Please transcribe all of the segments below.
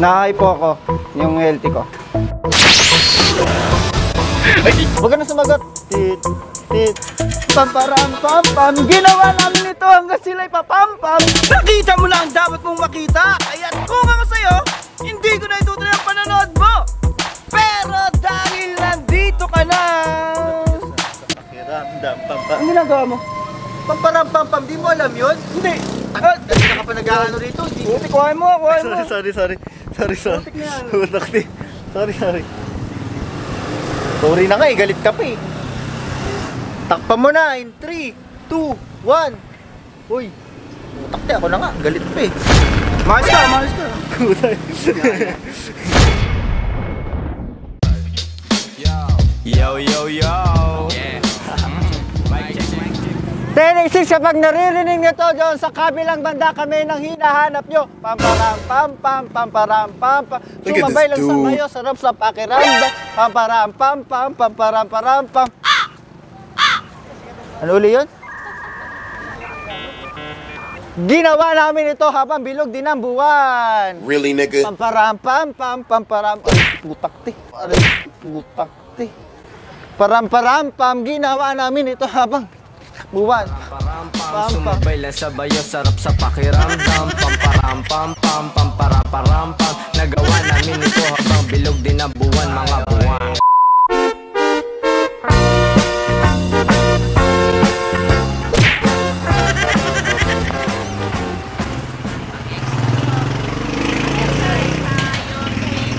Nahay po ako, yung healthy ko. Huwag ka na sumagot. Tit, tit, pamparam, pam, pam. Ginawa namin ito hanggang sila'y papampam. Nakita mo lang dapat mong makita. Kaya kung ako sa'yo, hindi ko na itutuloy ang panonood mo. Pero dahil nandito ka na. Pakiramdam, pampam. Ang ginagawa mo? Pamparam, pampam. Di mo alam yun? Hindi. Hindi na ka pa nag-ano rito. Hindi. Kuhain mo, kuhain mo. Sorry. Sorry. Sorry na nga eh, galit ka pa eh. Takpan mo na in 3, 2, 1. Uy, takte ako na nga, galit pa eh. Maayos ka. Yo. Tenex kapag naririnig nito dyan sa kabilang banda kami nang hinahanap nyo. Pamparam, pamparam, pam. Sumabay lang sa kayo, sarap sa pakiramdam. Pamparam, pam. Ano uli yun? Ginawa namin ito habang bilog din ang buwan. Really, nigga? Pamparam, pamparam. Ay, putak ti. Param, pam. Ginawa namin ito habang buwan. Pam, sumabay lang sa bayo, sarap sa pakiramdam. Pamparam, pam. Nagawa namin ito habang bilog din ang buwan, mga buwan.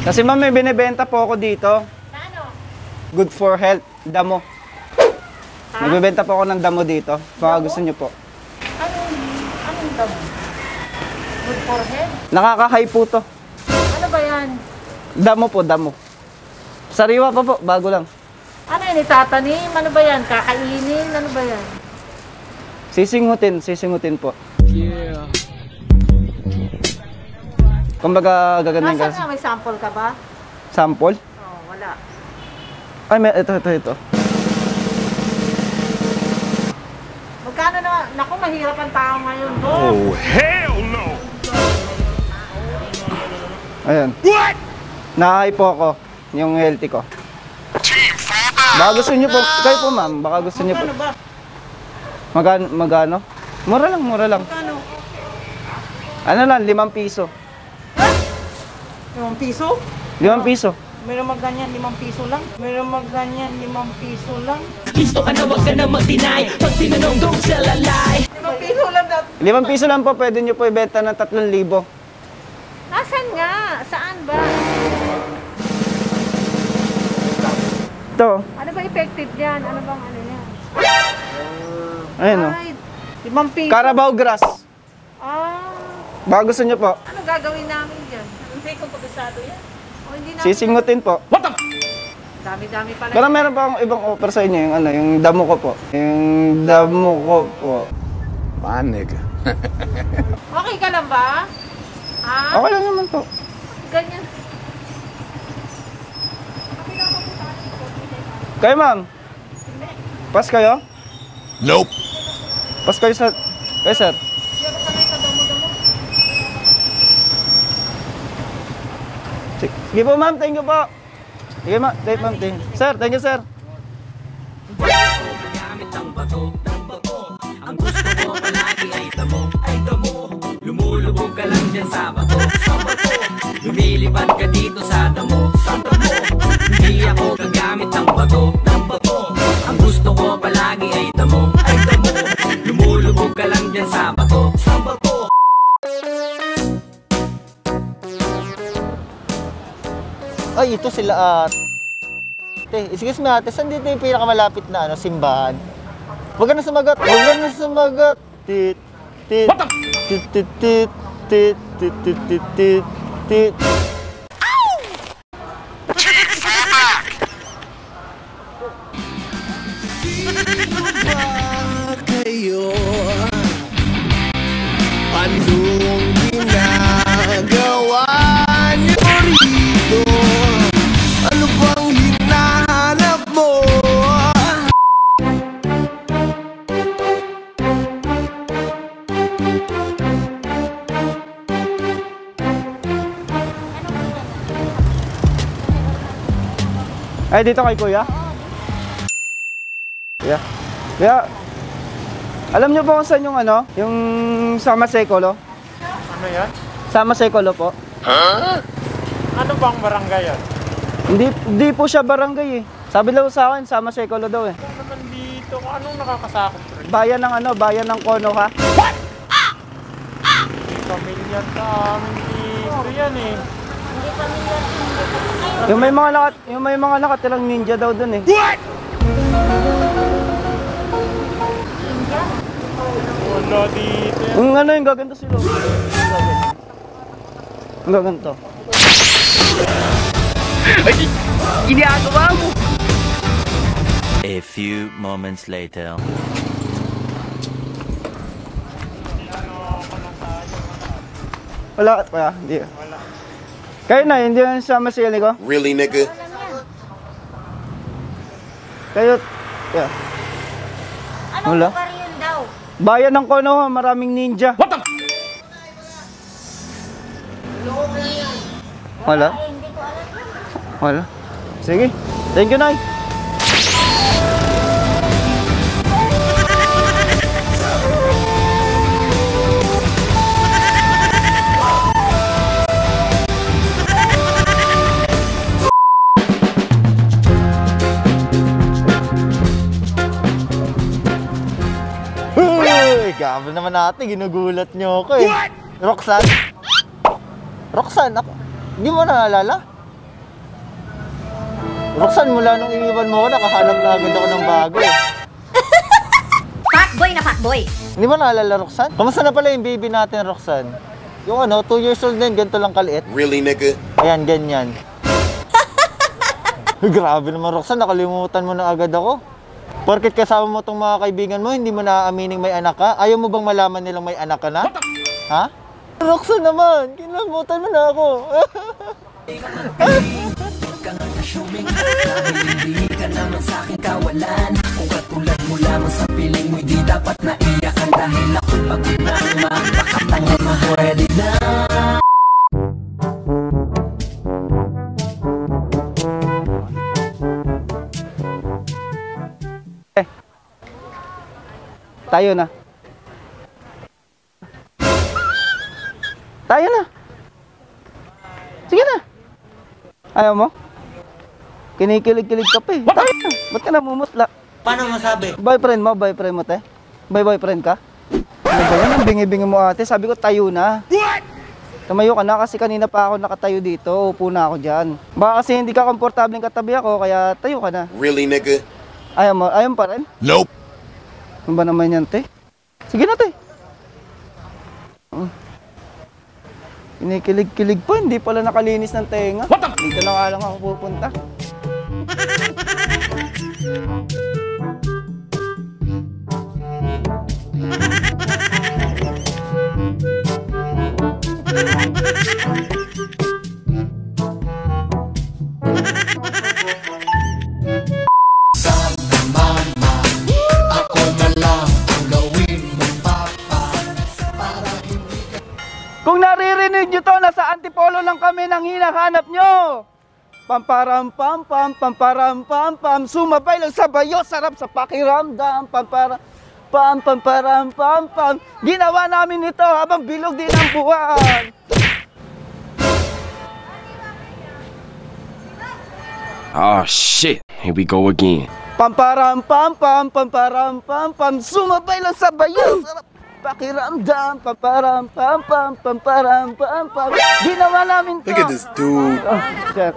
Kasi ma'am, may binibenta po ako dito. Ano? Good for health, damo. Nagbebenta po ako ng damo dito. Baka gusto niyo po. Anong damo? Good for health? Nakaka-high po to. Ano ba yan? Damo po, damo. Sariwa pa po, bago lang. Ano yan, itatanim? Ano ba yan? Kakainin? Ano ba yan? Sisingutin po. Yeah. Kumbaga gagandang Nasaan nga, may sample ka ba? Sample? Oo, wala. Ay, ito. Magkano na? Naku, mahirap ang tao ngayon. Oh, hell no! Ayan. What? Nahay po ako, yung healthy ko. Baka gusto niyo po, kayo po ma'am, baka gusto niyo po. Magkano ba? Magano? Mura lang. Magkano? Ano lang, 5 piso. 5 piso? 5 piso. Meron magganyan, 5 piso lang. Gusto ka na, wag ka na mag-deny. Pag tinanong dong sa lalay. 5 piso lang dapat. 5 piso lang po, pwede nyo po ibenta ng 3,000. Asan nga? Saan ba? Ito. Ano ba effective yan? Ano bang ano yan? Ayun o. Ay, 5 piso. Carabao grass. Baka gusto nyo po. Ano gagawin namin dyan? Hindi ko pagkasado yan. O hindi namin. Sisingutin po. What the? Dami-dami pala. Pero meron pa akong ibang offer sa inyo, yung damo ko po. My nigga. Okay ka lang ba? Ha? Okay lang naman po. Ganyan. Kayo ma'am? Pas kayo? Nope. Pas kayo sa... Kayo sir? Hindi ako sanay sa damo-damo. Sige po ma'am, thank you po. Sige ma'am, thank you. Sir, thank you sir. Gamit ang bato. Ang gusto ko palagi ay damo. Lumulubog ka lang dyan sa bato. Lumilipad ka dito sa damo. Hindi ako gagamit ng bato. Ang gusto ko palagi ay damo. Lumulubog ka lang dyan sa bato. Ay, ito sila excuse me ate, saan dito yung pinakamalapit na simbahan? Huwag ka na sumagot. Tit. Anong ginagawa niyo rito? Ano bang hinahanap mo? Ay, dito kay kuya? Kuya? Kuya, alam niyo po kung saan yung ano? Yung Sama Sekolo? Ano yan? Sama Sekolo po. Ano bang barangay yan? Hindi po siya barangay eh. Sabi daw sa akin, Sama Sekolo daw eh. Ano naman dito? Anong nakakasakop rin? Bayan ng ano? Bayan ng Konoha. Hindi familiar sa amin dito yan eh. Yung may mga nakatirang ninja daw dun eh. Wala dito yan. Yung ano yung gaganto sila. Yung gaganto. Ay! Ginagawa mo! A few moments later. Wala pa, hindi. Wala. Kayo na, hindi yan sama si ko? Really, nigga? Kayo, yeah. Anong Wala. lugar yun daw? Bayan ng Konoha, maraming ninja. What the? Wala? Ay, hindi ko alam yun. Wala. Sige. Thank you, Nay. Gabal naman natin, ginugulat nyo ako eh. What? Roxanne? Roxanne? Ako? Hindi mo naalala? Roxanne, mula nung iniwan mo ako, nakahanap na agad ako ng bago eh. Fuckboy na fuckboy. Hindi mo naalala, Roxanne? Kamusta na pala yung baby natin, Roxanne? Yung ano, 2 years old din, ganito lang kaliit. Really, nigga? Ayan, ganyan. Grabe naman, Roxanne, nakalimutan mo na agad ako. Porket kasama mo tong mga kaibigan mo, hindi mo naaamining may anak ka? Ayaw mo bang malaman nilang may anak ka na? Ha? Roxanne naman, kinalimutan mo na ako. Hindi ka naman sa akin kawalan. Kung katulad mo lamang sa piling mo'y di dapat naiyakan. Dahil ako'y pagod na makakatanga mahali na. Tayo na. Tayo na. Sige na. Ayaw mo? Kinikilig-kilig ka pa eh. Tayo na. Ba't ka namumutla? Paano masabi? Boyfriend mo, te? May boyfriend ka? Ano ba yan? Ang bingi-bingi mo ate. Sabi ko tayo na. What? Tumayo ka na kasi kanina pa ako nakatayo dito. Upo na ako dyan. Baka kasi hindi ka komportableng katabi ako, kaya tayo ka na. Really, nigga? Ayaw mo? Ayaw mo pa rin? Nope. Ano ba naman yan, te? Sige na, te. Kinikilig-kilig pa, hindi pala nakalinis ng tenga. Dito na nga lang ako pupunta. Kung naririnig nyo to, nasa antipolo lang kami nang hinahanap nyo. Pamparam pam pam, pamparam pam pam, sumabay lang sa bayo, sarap sa pakiramdam. Pamparam pam, pamparam pam pam, ginawa namin ito habang bilog din ang buwan. Oh shit, here we go again. Pamparam pam pam, pamparam pam pam, sumabay lang sa bayo, sarap pakiramdam. Pamparam pam pam, pamparam pam pam, ginawa namin to. Look at this dude.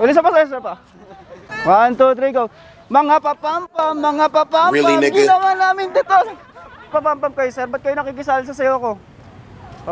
Ulit sa pa. 1, 2, 3, go. Mga papampam, mga papampam, Really, nigga? ginawa namin dito. Papampam kayo, sir. Ba't kayo nakikisali sa sayo ko?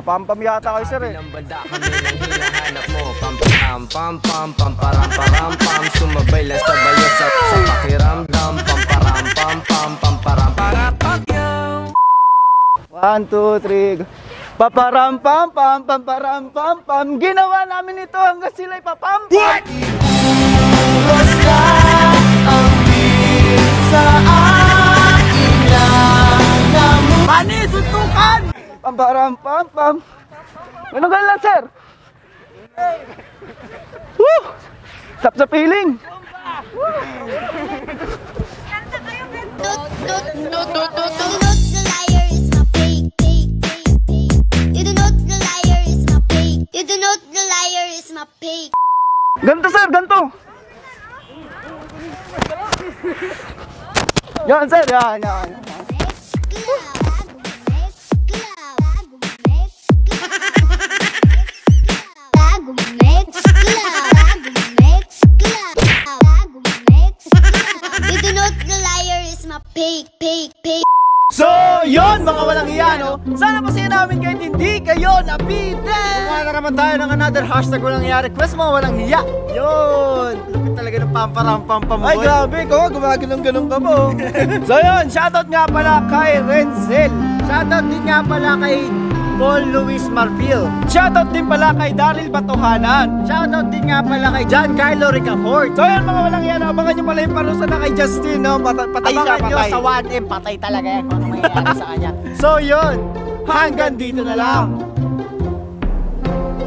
Papampam yata kayo, sir, eh. Bilang banda kami nang hinahanap mo. Pam pam pam pam pam param param pam, sumabay lang sa bayo sa pakiramdam. Pam param pam pam pam param param pam. 1, 2, 3, go. Paparam pam pam, pamparam pam pam, ginawa namin ito hanggang sila'y papampam. What? Basta ang sa akin lang mo. Panis, suntukan! Pamparam pam pam. Ganun lang, sir. Woo! Sap sa piling. the liar is my fake. You do not the liar is my fake. You do not the liar is my fake. Ganto sir, ganto. Yan sir, yan. You do not the liar is my fake. So, yon mga walang hiya, no? Sana masaya namin kahit hindi kayo nabitin! Kumain na naman tayo ng another hashtag walang hiya request, mga walang hiya! Yun! Lupit talaga ng pamparampampa mo. Ay, grabe ko, gumaganong-ganong ka mo. So, yun, shoutout nga pala kay Renzel. Shoutout din nga pala kay Paul Luis Marfil. Shoutout din pala kay Daryl Batohanan. Shoutout din nga pala kay Giancarlo Ricafort. So yan mga walang yan, abangan nyo pala yung parusa na kay Justin, no? Patay siya, patay. Sa 1M, patay talaga yan kung ano mangyayari sa kanya. So yun, hanggang dito na lang.